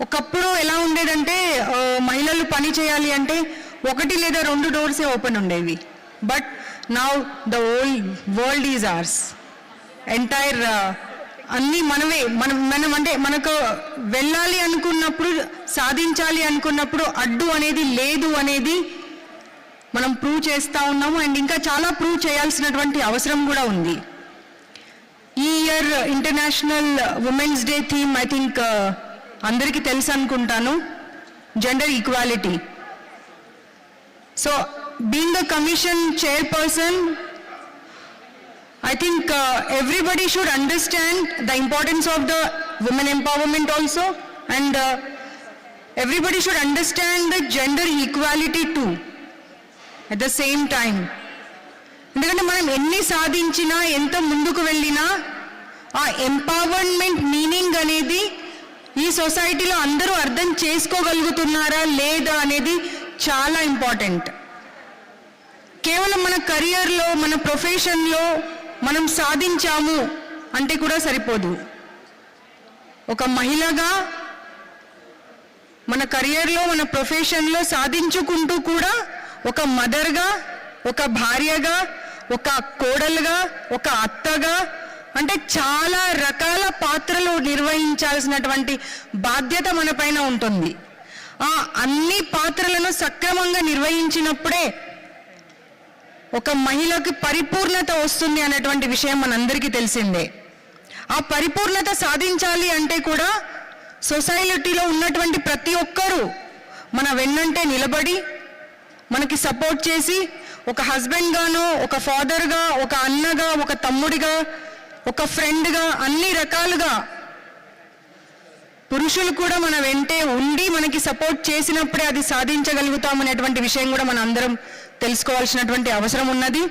ఒకప్పుడు ఎలా ఉండేదంటే మహిళలు పని చేయాలి అంటే 1 లేదా 2 డోర్సే ఓపెన్ ఉండేవి. But now the whole world is ours. Entire అన్నీ మనమే. మనం అంటే మనకు వెళ్ళాలి అనుకున్నప్పుడు, సాధించాలి అనుకున్నప్పుడు అడ్డు అనేది లేదు అనేది మనం ప్రూవ్ చేస్తూ ఉన్నాము. అండ్ ఇంకా చాలా ప్రూవ్ చేయాల్సినటువంటి అవసరం కూడా ఉంది. ఈ year international women's day theme I think అందరికీ తెలుసు అనుకుంటాను, gender equality. So being the commission chairperson, I think everybody should understand the importance of the women empowerment also, and everybody should understand the gender equality too at the same time. ఎందుకంటే మనం ఎన్ని సాధించినా, ఎంత ముందుకు వెళ్ళినా, ఆ empowerment meaning అనేది ఈ సొసైటీలో అందరూ అర్థం చేసుకోగలుగుతున్నారా లేదా అనేది చాలా ఇంపార్టెంట్. కేవలం మన కెరియర్లో, మన ప్రొఫెషన్లో మనం సాధించాము అంటే కూడా సరిపోదు. ఒక మహిళగా మన కెరియర్లో, మన ప్రొఫెషన్లో సాధించుకుంటూ కూడా ఒక మదర్గా, ఒక భార్యగా, ఒక కోడలుగా, ఒక అత్తగా, అంటే చాలా రకాల పాత్రలు నిర్వహించాల్సినటువంటి బాధ్యత మన పైన ఉంటుంది. ఆ అన్ని పాత్రలను సక్రమంగా నిర్వహించినప్పుడే ఒక మహిళకి పరిపూర్ణత వస్తుంది అనేటువంటి విషయం మనందరికీ తెలిసిందే. ఆ పరిపూర్ణత సాధించాలి అంటే కూడా సొసైటీలో ఉన్నటువంటి ప్రతి ఒక్కరూ మన వెన్నంటే నిలబడి మనకి సపోర్ట్ చేసి, ఒక హస్బెండ్గానో, ఒక ఫాదర్గా, ఒక అన్నగా, ఒక తమ్ముడిగా, ఒక ఫ్రెండ్గా, అన్ని రకాలుగా పురుషులు కూడా మన వెంటే ఉండి మనకి సపోర్ట్ చేసినప్పుడే అది సాధించగలుగుతామనేటువంటి విషయం కూడా మన అందరం తెలుసుకోవాల్సినటువంటి అవసరం ఉన్నది.